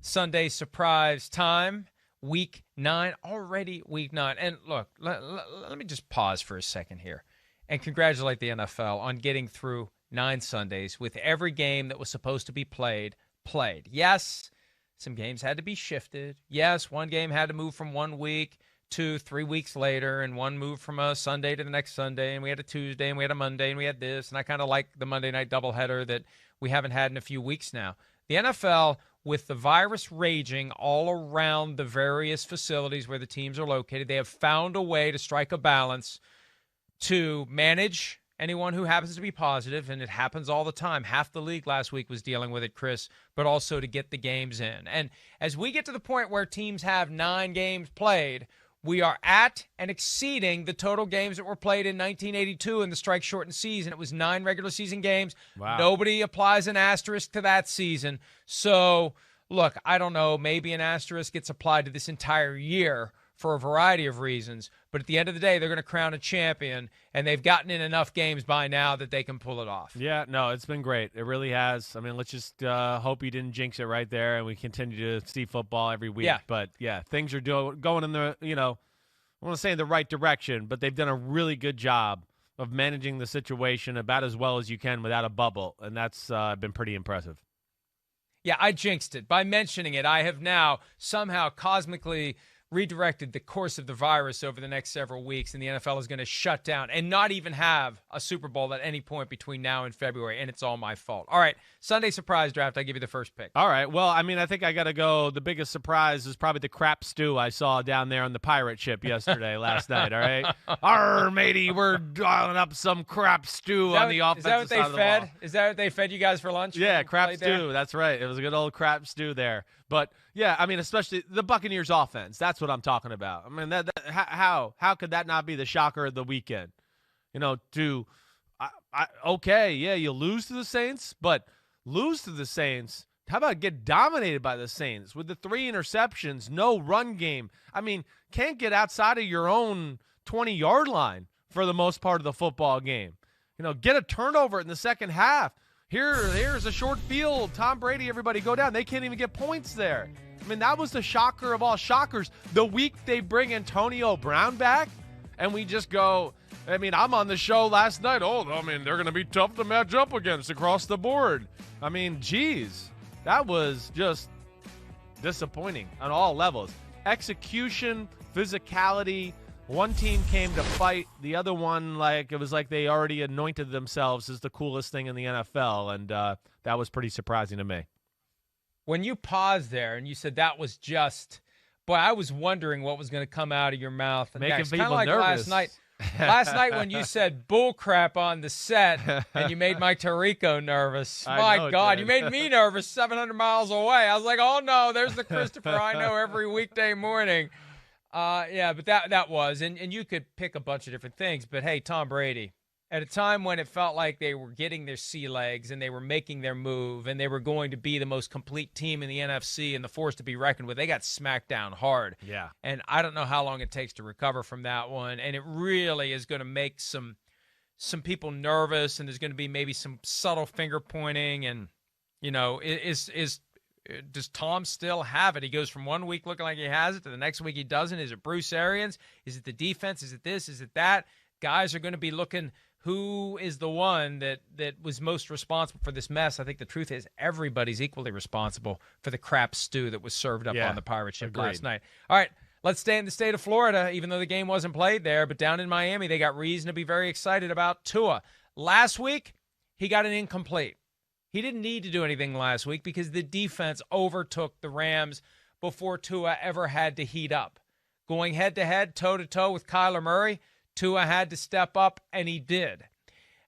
Sunday surprise time. Week 9, already week 9. And look, let me just pause for a second here and congratulate the NFL on getting through 9 Sundays with every game that was supposed to be played. Yes, some games had to be shifted. Yes, one game had to move from 1 week to 3 weeks later, and one moved from a Sunday to the next Sunday, and we had a Tuesday, and we had a Monday, and we had this, and I kind of like the Monday night doubleheader that we haven't had in a few weeks now. The NFL, with the virus raging all around the various facilities where the teams are located, they have found a way to strike a balance to manage anyone who happens to be positive, and it happens all the time. Half the league last week was dealing with it, Chris, but also to get the games in. And as we get to the point where teams have 9 games played, we are at and exceeding the total games that were played in 1982 in the strike-shortened season. It was 9 regular season games. Wow. Nobody applies an asterisk to that season. So, look, I don't know. Maybe an asterisk gets applied to this entire year for a variety of reasons. But at the end of the day, they're going to crown a champion, and they've gotten in enough games by now that they can pull it off. Yeah, no, it's been great. It really has. I mean, let's just hope you didn't jinx it right there, and we continue to see football every week. Yeah. But, yeah, things are going in the, I want to say in the right direction, but they've done a really good job of managing the situation about as well as you can without a bubble, and that's been pretty impressive. Yeah, I jinxed it. By mentioning it, I have now somehow cosmically redirected the course of the virus over the next several weeks, and the NFL is going to shut down and not even have a Super Bowl at any point between now and February, and it's all my fault. All right, Sunday surprise draft, I give you the first pick. All right, well, I mean, I think I got to go. The biggest surprise is probably the crap stew I saw down there on the pirate ship yesterday, last night, all right? Arr, matey, we're dialing up some crap stew on the offensive side of the ball. Is that what they fed you guys for lunch? Yeah, crap stew, that's right. It was a good old crap stew there. But, yeah, I mean, especially the Buccaneers offense. That's what I'm talking about. I mean, how could that not be the shocker of the weekend? Okay, yeah, you lose to the Saints, but lose to the Saints. How about get dominated by the Saints with the 3 interceptions, no run game? I mean, can't get outside of your own 20-yard line for the most part of the football game. Get a turnover in the second half. Here's a short field. Tom Brady, everybody go down. They can't even get points there. I mean, that was the shocker of all shockers. The week they bring Antonio Brown back, and we just go, I mean, I'm on the show last night. They're going to be tough to match up against across the board. I mean, geez, that was just disappointing on all levels. Execution, physicality. One team came to fight. The other one, it was like they already anointed themselves as the coolest thing in the NFL, and that was pretty surprising to me. When you paused there and you said that was just, boy, I was wondering what was going to come out of your mouth. Making next. people Kinda like nervous. Last night when you said bull crap on the set and you made Mike Tirico nervous. My God, you made me nervous 700 miles away. I was like, oh, no, there's the Christopher I know every weekday morning. Yeah, but that was, and you could pick a bunch of different things, but hey, Tom Brady, at a time when it felt like they were getting their sea legs and they were making their move and they were going to be the most complete team in the NFC and the force to be reckoned with, they got smacked down hard. Yeah. And I don't know how long it takes to recover from that one, and it really is going to make some people nervous, and there's going to be maybe some subtle finger pointing, and, does Tom still have it? He goes from 1 week looking like he has it to the next week he doesn't. Is it Bruce Arians? Is it the defense? Is it this? Is it that? Guys are going to be looking, who is the one that was most responsible for this mess? I think the truth is everybody's equally responsible for the crap stew that was served up on the pirate ship last night. All right, let's stay in the state of Florida, even though the game wasn't played there. But down in Miami, they got reason to be very excited about Tua. Last week, he got an incomplete. He didn't need to do anything last week because the defense overtook the Rams before Tua ever had to heat up. Going head-to-head, toe-to-toe with Kyler Murray, Tua had to step up, and he did.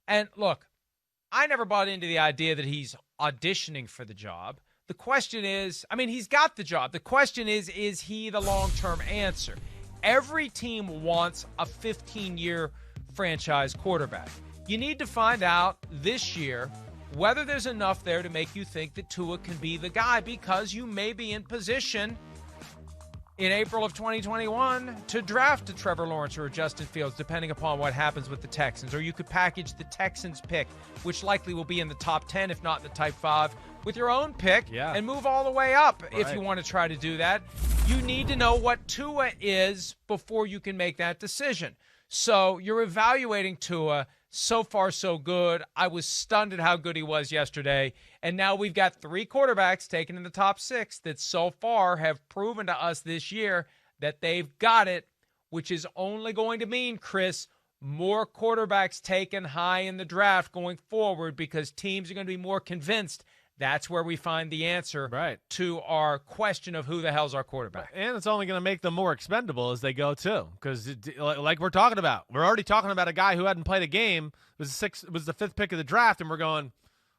And look, I never bought into the idea that he's auditioning for the job. The question is, he's got the job. The question is he the long-term answer? Every team wants a 15-year franchise quarterback. You need to find out this year whether there's enough there to make you think that Tua can be the guy, because you may be in position in April of 2021 to draft a Trevor Lawrence or a Justin Fields, depending upon what happens with the Texans. Or you could package the Texans pick, which likely will be in the top 10, if not in the top 5, with your own pick and move all the way up if you want to try to do that. You need to know what Tua is before you can make that decision. So you're evaluating Tua. So far, so good. I was stunned at how good he was yesterday. And now we've got 3 quarterbacks taken in the top 6 that so far have proven to us this year that they've got it, which is only going to mean, Chris, more quarterbacks taken high in the draft going forward because teams are going to be more convinced. That's where we find the answer to our question of who the hell's our quarterback. And it's only going to make them more expendable as they go, too, because like we're talking about, we're already talking about a guy who hadn't played a game, was the 5th pick of the draft, and we're going,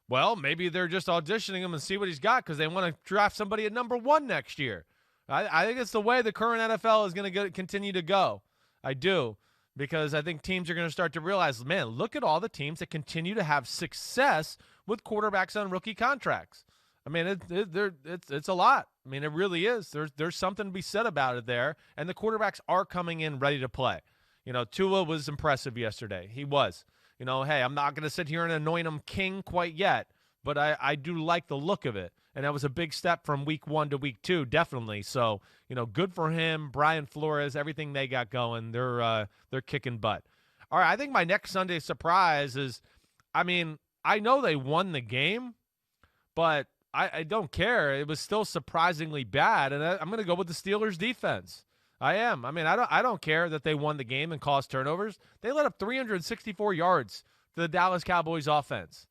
well, maybe they're just auditioning him and see what he's got because they want to draft somebody at number 1 next year. I think it's the way the current NFL is going to continue to go. I do, because I think teams are going to start to realize, man, look at all the teams that continue to have success with quarterbacks on rookie contracts. I mean, it's a lot. I mean, it really is. There's something to be said about it there, and the quarterbacks are coming in ready to play. You know, Tua was impressive yesterday. He was. You know, hey, I'm not going to sit here and anoint him king quite yet, but I do like the look of it, and that was a big step from week 1 to week 2, definitely. So, you know, good for him, Brian Flores, everything they got going. They're kicking butt. All right, I think my next Sunday surprise is, I mean, I know they won the game, but I don't care. It was still surprisingly bad, and I'm going to go with the Steelers' defense. I am. I mean, I don't care that they won the game and caused turnovers. They let up 364 yards to the Dallas Cowboys offense.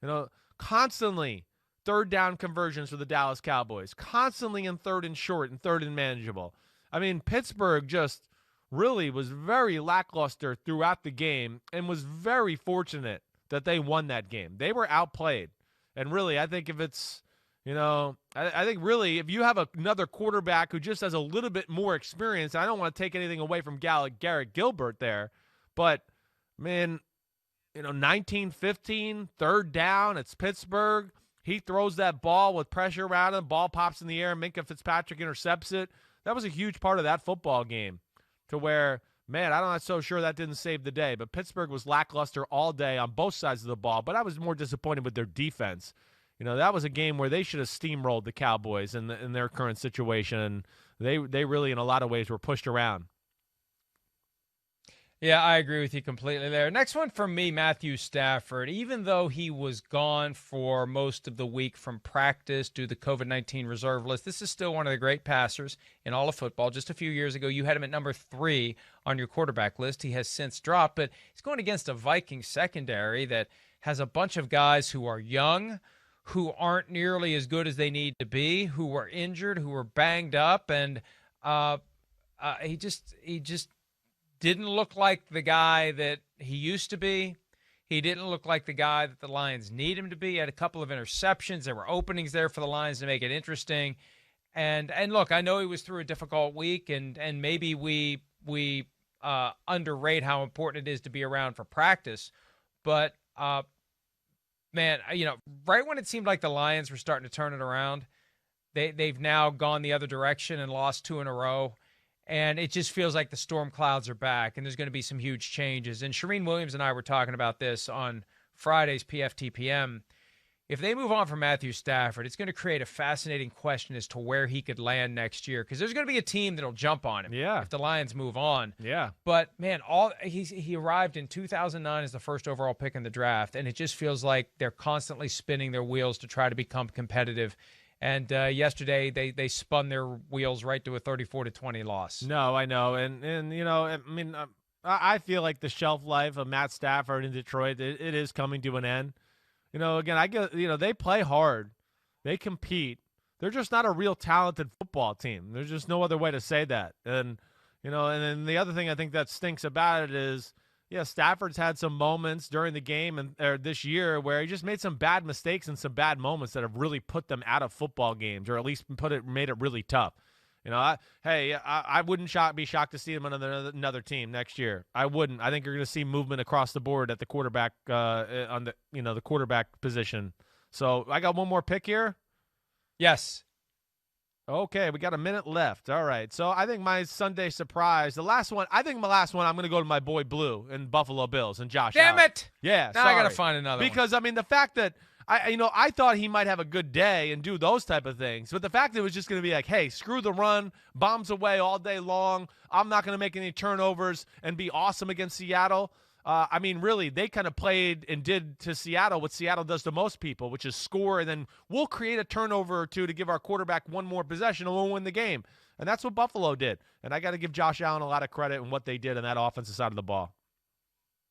You know, constantly 3rd down conversions for the Dallas Cowboys, constantly in 3rd and short and 3rd and manageable. I mean, Pittsburgh just really was very lackluster throughout the game and was very fortunate that they won that game. They were outplayed. And really, I think if it's, you know, I think really if you have another quarterback who just has a little bit more experience, I don't want to take anything away from Garrett Gilbert there, but, man, you know, 19-15, 3rd down, it's Pittsburgh. He throws that ball with pressure around him, ball pops in the air, Minkah Fitzpatrick intercepts it. That was a huge part of that football game to where, man, I'm not so sure that didn't save the day, but Pittsburgh was lackluster all day on both sides of the ball, but I was more disappointed with their defense. You know, that was a game where they should have steamrolled the Cowboys in their current situation. They really, in a lot of ways, were pushed around. Yeah, I agree with you completely there. Next one for me, Matthew Stafford. Even though he was gone for most of the week from practice due to the COVID-19 reserve list, this is still one of the great passers in all of football. Just a few years ago, you had him at number 3 on your quarterback list. He has since dropped, but he's going against a Viking secondary that has a bunch of guys who are young, who aren't nearly as good as they need to be, who are injured, who are banged up, and he just didn't look like the guy that he used to be. He didn't look like the guy that the Lions need him to be. He had a couple of interceptions. There were openings there for the Lions to make it interesting. And look, I know he was through a difficult week, and maybe we underrate how important it is to be around for practice. But, man, you know, right when it seemed like the Lions were starting to turn it around, they've now gone the other direction and lost 2 in a row. And it just feels like the storm clouds are back, and there's going to be some huge changes. And Shereen Williams and I were talking about this on Friday's PFT PM. If they move on from Matthew Stafford, it's going to create a fascinating question as to where he could land next year, because there's going to be a team that'll jump on him if the Lions move on. Yeah. But, man, he arrived in 2009 as the first overall pick in the draft, and it just feels like they're constantly spinning their wheels to try to become competitive. And yesterday they spun their wheels right to a 34-20 loss. No, I know, and you know, I mean, I feel like the shelf life of Matt Stafford in Detroit, it is coming to an end. You know, again, I get, you know, they play hard, they compete. They're just not a real talented football team. There's just no other way to say that. And you know, and then the other thing I think that stinks about it is, yeah, Stafford's had some moments during the game or this year where he just made some bad mistakes and some bad moments that have really put them out of football games, or at least made it really tough. You know, I wouldn't be shocked to see him on another team next year. I wouldn't. I think you're going to see movement across the board at the quarterback on the quarterback position. So I got one more pick here. Yes. Okay, we got a minute left. All right. So I think my Sunday surprise, the last one, I'm going to go to my boy Blue and Buffalo Bills and Josh Damn Allen. it! Yeah, Now sorry. I got to find another one. Because, I mean, the fact that, I thought he might have a good day and do those type of things. But the fact that it was just going to be like, hey, screw the run, bombs away all day long. I'm not going to make any turnovers and be awesome against Seattle. I mean, really, they kind of played and did to Seattle what Seattle does to most people, which is score, and then we'll create a turnover or two to give our quarterback one more possession, and we'll win the game. And that's what Buffalo did. And I got to give Josh Allen a lot of credit in what they did on that offensive side of the ball.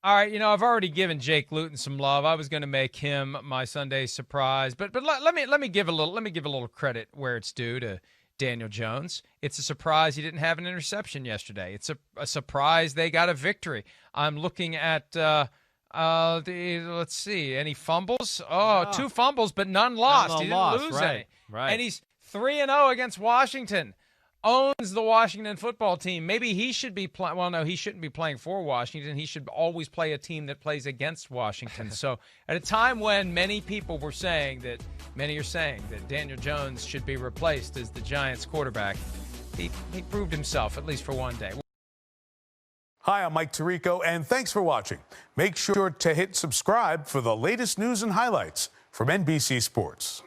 All right, I've already given Jake Luton some love. I was going to make him my Sunday surprise, but let me give a little credit where it's due to Daniel Jones. It's a surprise he didn't have an interception yesterday. It's a surprise they got a victory. I'm looking at let's see, any fumbles? Oh, no. 2 fumbles, but none lost. No, he didn't lost. lose Right. any. Right. And he's 3-0 against Washington. Owns the Washington football team. Maybe he should be playing. Well, no, he shouldn't be playing for Washington. He should always play a team that plays against Washington. So at a time when many are saying that Daniel Jones should be replaced as the Giants quarterback, he proved himself, at least for one day. Hi, I'm Mike Tirico, and thanks for watching. Make sure to hit subscribe for the latest news and highlights from NBC Sports.